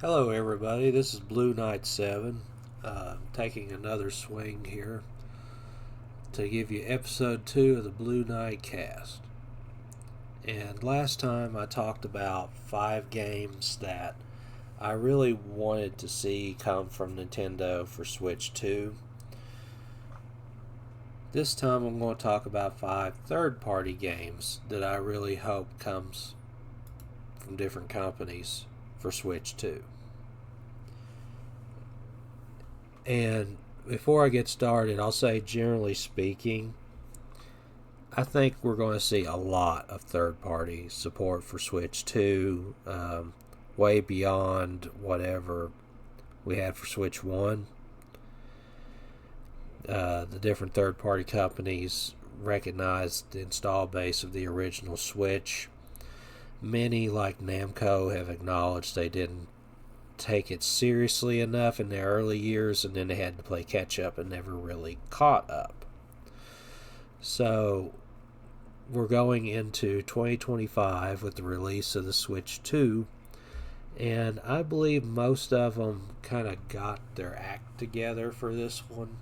Hello, everybody. This is Blue Knight 7, taking another swing here to give you episode 2 of the Blue Knight cast. And last time I talked about 5 games that I really wanted to see come from Nintendo for Switch 2. This time I'm going to talk about 5 third-party games that I really hope comes from different companies for Switch 2. And before I get started, I'll say, generally speaking, I think we're going to see a lot of third-party support for Switch 2, way beyond whatever we had for Switch 1. The different third-party companies recognize the install base of the original Switch. Many, like Namco, have acknowledged they didn't take it seriously enough in the early years, and then they had to play catch up and never really caught up. So we're going into 2025 with the release of the Switch 2, and I believe most of them kind of got their act together for this one,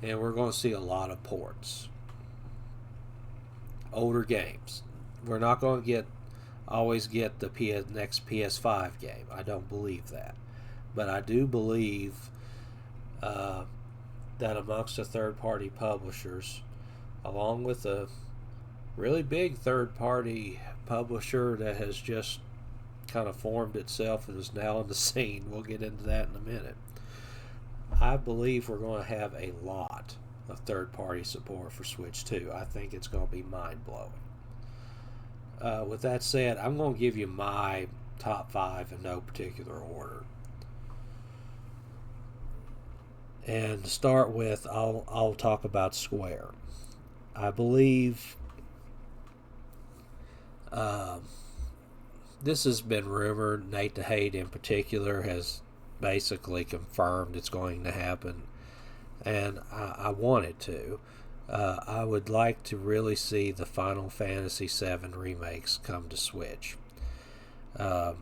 and we're going to see a lot of ports. Older games. We're not going to always get the next PS5 game. I don't believe that. But I do believe that amongst the third-party publishers, along with a really big third-party publisher that has just kind of formed itself and is now on the scene, we'll get into that in a minute, I believe we're going to have a lot of third-party support for Switch 2. I think it's going to be mind-blowing. With that said, I'm going to give you my top 5 in no particular order. And to start with, I'll talk about Square. I believe this has been rumored. Nate the Hate in particular has basically confirmed it's going to happen, and I want it to. I would like to really see the Final Fantasy VII remakes come to Switch. Of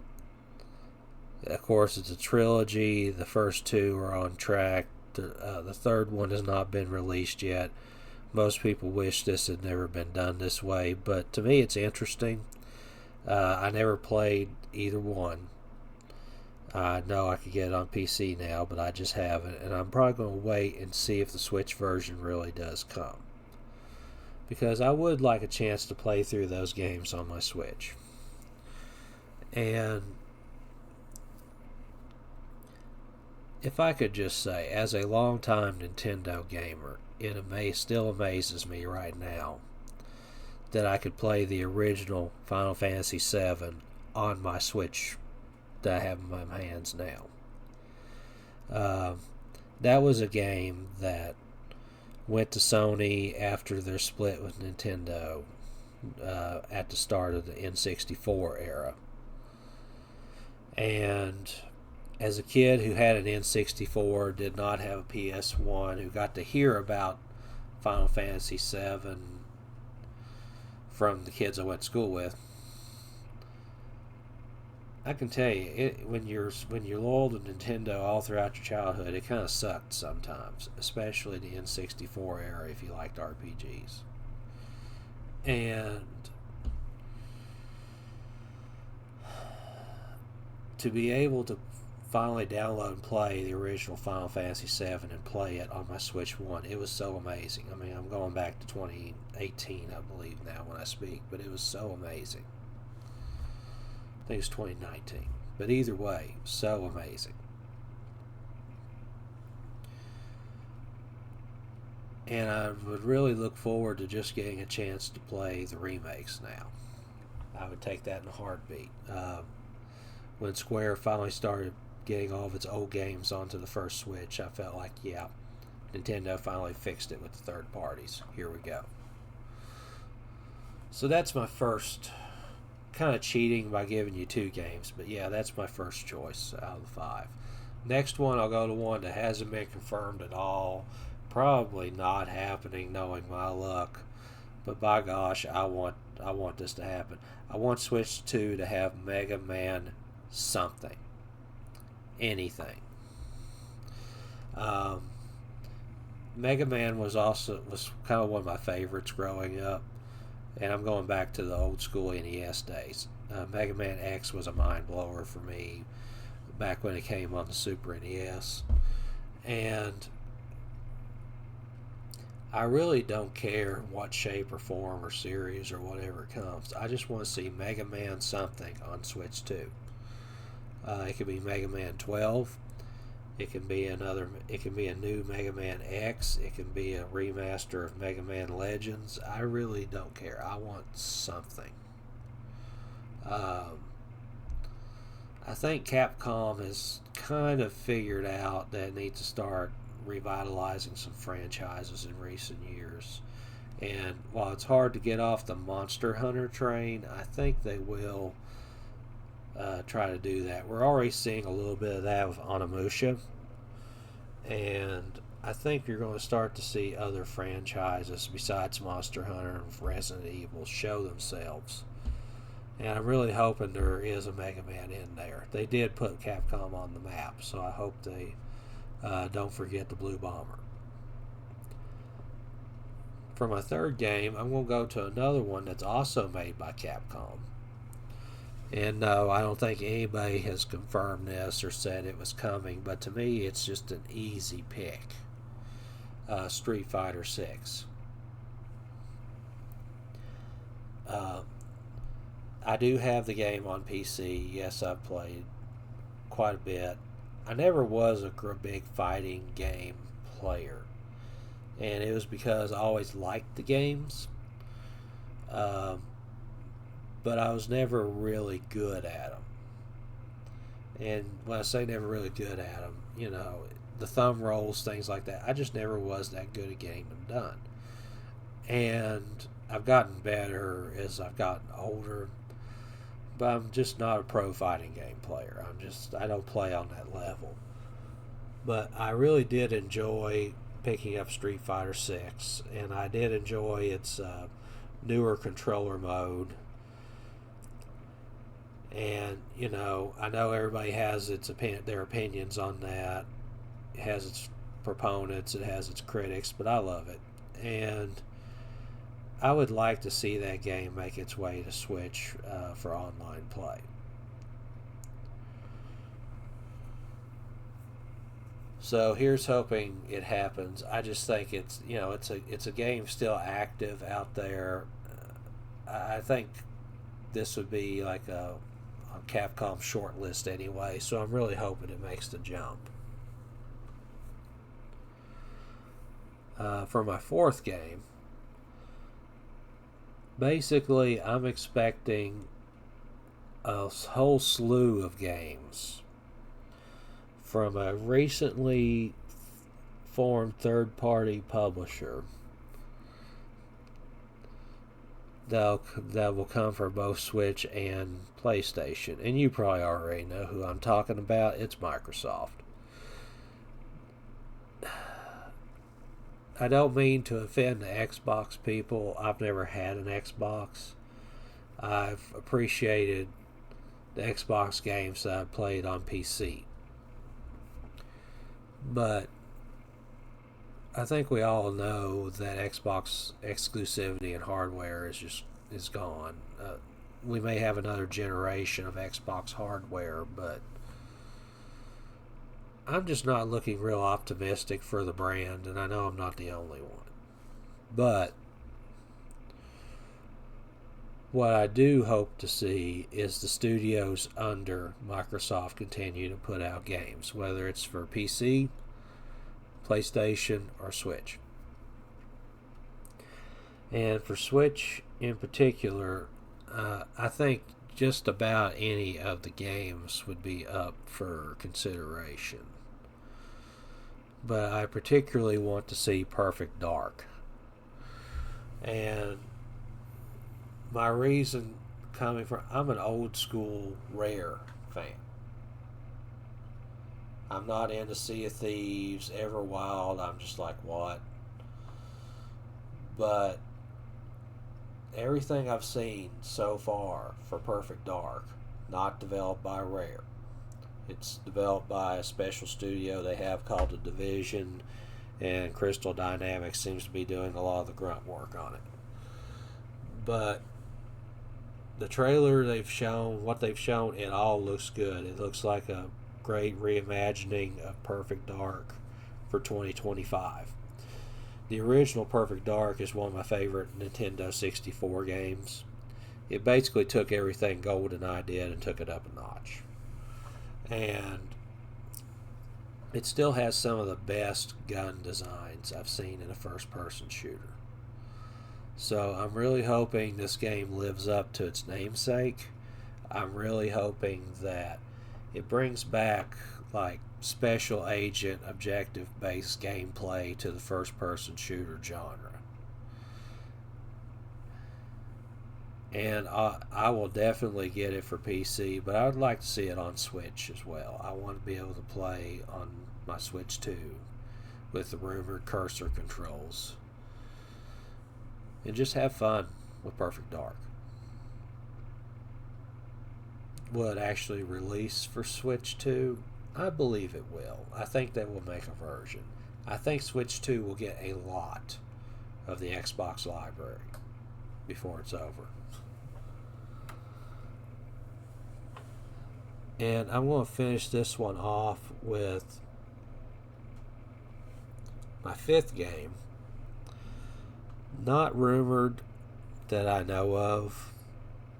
course, it's a trilogy. The first 2 are on track. The third one has not been released yet. Most people wish this had never been done this way, but to me it's interesting. I never played either one. I know I could get it on PC now, but I just haven't, and I'm probably going to wait and see if the Switch version really does come, because I would like a chance to play through those games on my Switch. And if I could just say, as a longtime Nintendo gamer, it still amazes me right now that I could play the original Final Fantasy VII on my Switch that I have in my hands now. That was a game that went to Sony after their split with Nintendo at the start of the N64 era. And as a kid who had an N64, did not have a PS1, who got to hear about Final Fantasy VII from the kids I went to school with, I can tell you, when you're loyal to Nintendo all throughout your childhood, it kind of sucked sometimes, especially the N64 era if you liked RPGs. And to be able to finally download and play the original Final Fantasy VII and play it on my Switch 1, it was so amazing. I mean, I'm going back to 2018, I believe, now when I speak, but it was so amazing. I think it's 2019. But either way, so amazing. And I would really look forward to just getting a chance to play the remakes now. I would take that in a heartbeat. When Square finally started getting all of its old games onto the first Switch, I felt like, yeah, Nintendo finally fixed it with the third parties. Here we go. So that's my first, kind of cheating by giving you 2 games, but yeah, that's my first choice out of the 5. Next one, I'll go to one that hasn't been confirmed at all. Probably not happening, knowing my luck. But by gosh, I want this to happen. I want Switch 2 to have Mega Man something. anything. Um, Mega Man was kind of one of my favorites growing up, and I'm going back to the old school NES days. Mega Man X was a mind blower for me back when it came on the Super NES, and I really don't care what shape or form or series or whatever it comes. I just want to see Mega Man something on Switch 2. It could be Mega Man 12. It can be another. It can be a new Mega Man X. It can be a remaster of Mega Man Legends. I really don't care. I want something. Um, I think Capcom has kind of figured out that it needs to start revitalizing some franchises in recent years. And while it's hard to get off the Monster Hunter train, I think they will try to do that. We're already seeing a little bit of that with Onimusha, and I think you're going to start to see other franchises besides Monster Hunter and Resident Evil show themselves. And I'm really hoping there is a Mega Man in there. They did put Capcom on the map, so I hope they don't forget the Blue Bomber. For my third game, I'm going to go to another one that's also made by Capcom. And no, I don't think anybody has confirmed this or said it was coming, but to me, it's just an easy pick. Street Fighter 6. I do have the game on PC. Yes, I've played quite a bit. I never was a big fighting game player, and it was because I always liked the games, but I was never really good at them. And when I say never really good at them, the thumb rolls, things like that, I just never was that good at getting them done. And I've gotten better as I've gotten older, but I'm just not a pro fighting game player. I don't play on that level. But I really did enjoy picking up Street Fighter 6, and I did enjoy its newer controller mode. And I know everybody has their opinions on that. It has its proponents, it has its critics, but I love it. And I would like to see that game make its way to Switch for online play. So here's hoping it happens. I just think it's a game still active out there. I think this would be like a Capcom short list anyway, so I'm really hoping it makes the jump. For my fourth game, basically, I'm expecting a whole slew of games from a recently formed third-party publisher that will come for both Switch and PlayStation. And you probably already know who I'm talking about. It's Microsoft. I don't mean to offend the Xbox people. I've never had an Xbox. I've appreciated the Xbox games that I've played on PC. But I think we all know that Xbox exclusivity and hardware is gone. We may have another generation of Xbox hardware, but I'm just not looking real optimistic for the brand, and I know I'm not the only one. But what I do hope to see is the studios under Microsoft continue to put out games, whether it's for PC, PlayStation, or Switch. And for Switch in particular, I think just about any of the games would be up for consideration. But I particularly want to see Perfect Dark. And my reason coming from, I'm an old school Rare fan. I'm not into Sea of Thieves, Everwild. I'm just like, what? But everything I've seen so far for Perfect Dark, not developed by Rare, It's developed by a special studio they have called The Division, and Crystal Dynamics seems to be doing a lot of the grunt work on it. But the trailer they've shown, what they've shown, it all looks good. It looks like a great reimagining of Perfect Dark for 2025. The original Perfect Dark is one of my favorite Nintendo 64 games. It basically took everything GoldenEye did and took it up a notch. And it still has some of the best gun designs I've seen in a first-person shooter. So I'm really hoping this game lives up to its namesake. I'm really hoping that it brings back like special agent objective based gameplay to the first person shooter genre. And I will definitely get it for PC, but I would like to see it on Switch as well. I want to be able to play on my Switch 2 with the rumored cursor controls and just have fun with Perfect Dark. Will it actually release for Switch 2? I believe it will. I think they will make a version. I think Switch 2 will get a lot of the Xbox library before it's over. And I'm going to finish this one off with my fifth game. Not rumored that I know of,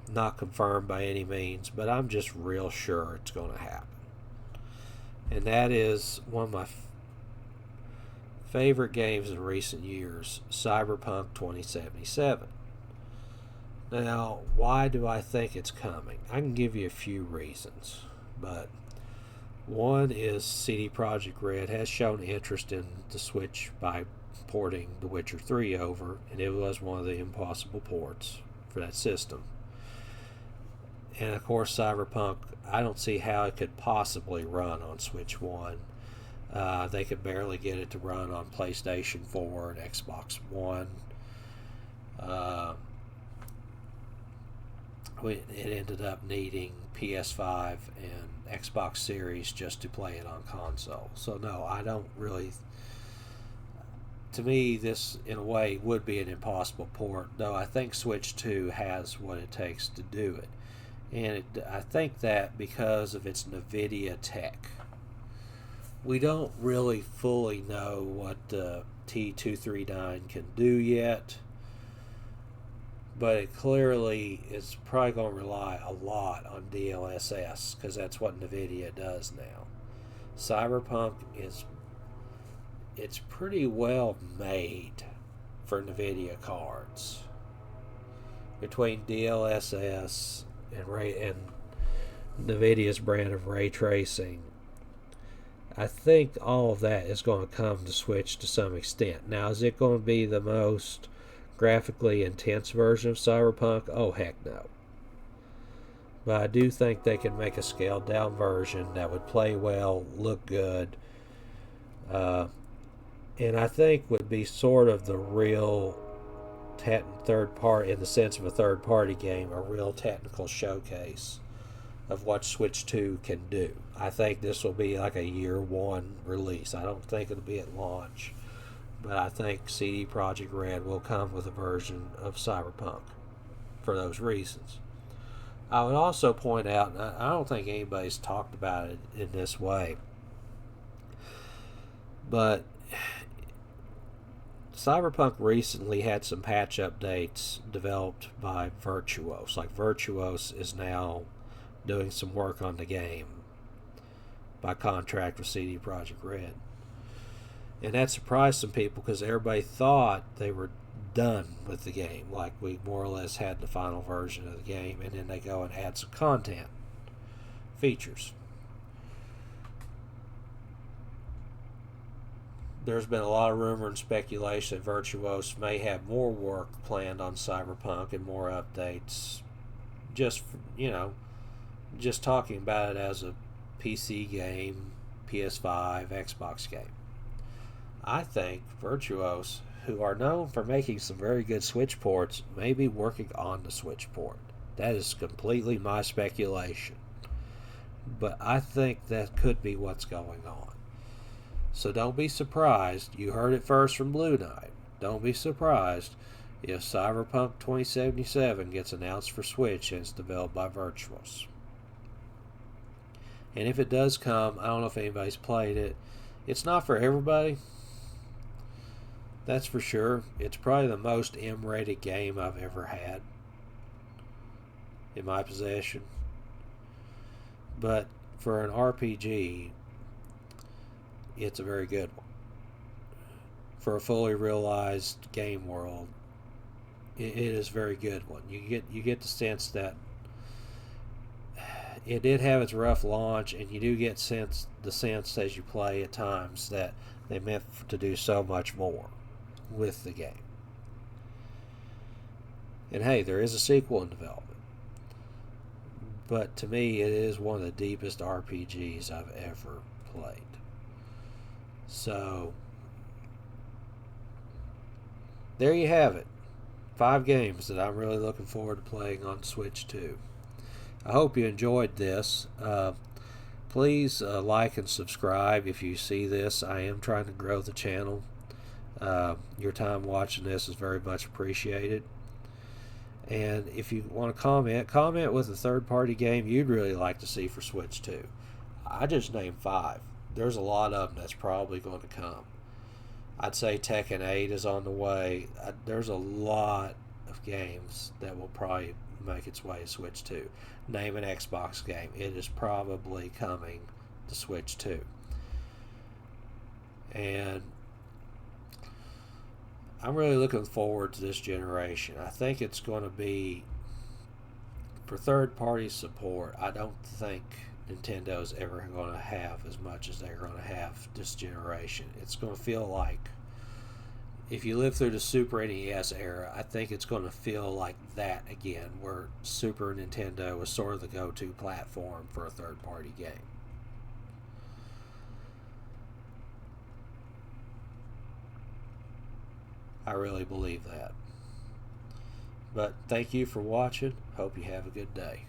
not confirmed by any means, but I'm just real sure it's going to happen. And that is one of my favorite games in recent years, Cyberpunk 2077. Now, why do I think it's coming? I can give you a few reasons, but one is CD Projekt Red has shown interest in the Switch by porting The Witcher 3 over, and it was one of the impossible ports for that system. And of course, Cyberpunk, I don't see how it could possibly run on Switch 1. They could barely get it to run on PlayStation 4 and Xbox One. It ended up needing PS5 and Xbox Series just to play it on console. So no, I don't really. To me, this in a way would be an impossible port, though I think Switch 2 has what it takes to do it. And I think that because of its NVIDIA tech. We don't really fully know what the T239 can do yet, but it clearly is probably going to rely a lot on DLSS because that's what NVIDIA does now. Cyberpunk it's pretty well made for NVIDIA cards. Between DLSS and NVIDIA's brand of ray tracing, I think all of that is going to come to Switch to some extent. Now, is it going to be the most graphically intense version of Cyberpunk? Oh, heck no. But I do think they can make a scaled down version that would play well, look good, and I think would be sort of the real third party, in the sense of a third party game, a real technical showcase of what Switch 2 can do. I think this will be like a year one release. I don't think it'll be at launch, but I think CD Projekt Red will come with a version of Cyberpunk for those reasons. I would also point out, and I don't think anybody's talked about it in this way, but Cyberpunk recently had some patch updates developed by Virtuos. Like Virtuos is now doing some work on the game by contract with CD Projekt Red. And that surprised some people because everybody thought they were done with the game. Like we more or less had the final version of the game, and then they go and add some content, features. There's been a lot of rumor and speculation that Virtuos may have more work planned on Cyberpunk and more updates. Just talking about it as a PC game, PS5, Xbox game. I think Virtuos, who are known for making some very good Switch ports, may be working on the Switch port. That is completely my speculation. but I think that could be what's going on. So don't be surprised. You heard it first from Blue Knight. Don't be surprised if Cyberpunk 2077 gets announced for Switch and it's developed by Virtuos. And if it does come, I don't know if anybody's played it. It's not for everybody. That's for sure. It's probably the most M-rated game I've ever had in my possession. But for an RPG, it's a very good one. For a fully realized game world, it is a very good one. You get the sense that it did have its rough launch, and you do get the sense as you play at times that they meant to do so much more with the game. And hey, there is a sequel in development. But to me, it is one of the deepest RPGs I've ever played. So, there you have it. 5 games that I'm really looking forward to playing on Switch 2. I hope you enjoyed this. Please like and subscribe if you see this. I am trying to grow the channel. Your time watching this is very much appreciated. And if you want to comment with a third-party game you'd really like to see for Switch 2. I just named 5. There's a lot of them that's probably going to come. I'd say Tekken 8 is on the way. There's a lot of games that will probably make its way to Switch 2. Name an Xbox game. It is probably coming to Switch 2. And I'm really looking forward to this generation. I think it's going to be, for third-party support, I don't think Nintendo's ever going to have as much as they're going to have this generation. It's going to feel like, if you live through the Super NES era, I think it's going to feel like that again, where Super Nintendo was sort of the go-to platform for a third-party game. I really believe that. But thank you for watching. Hope you have a good day.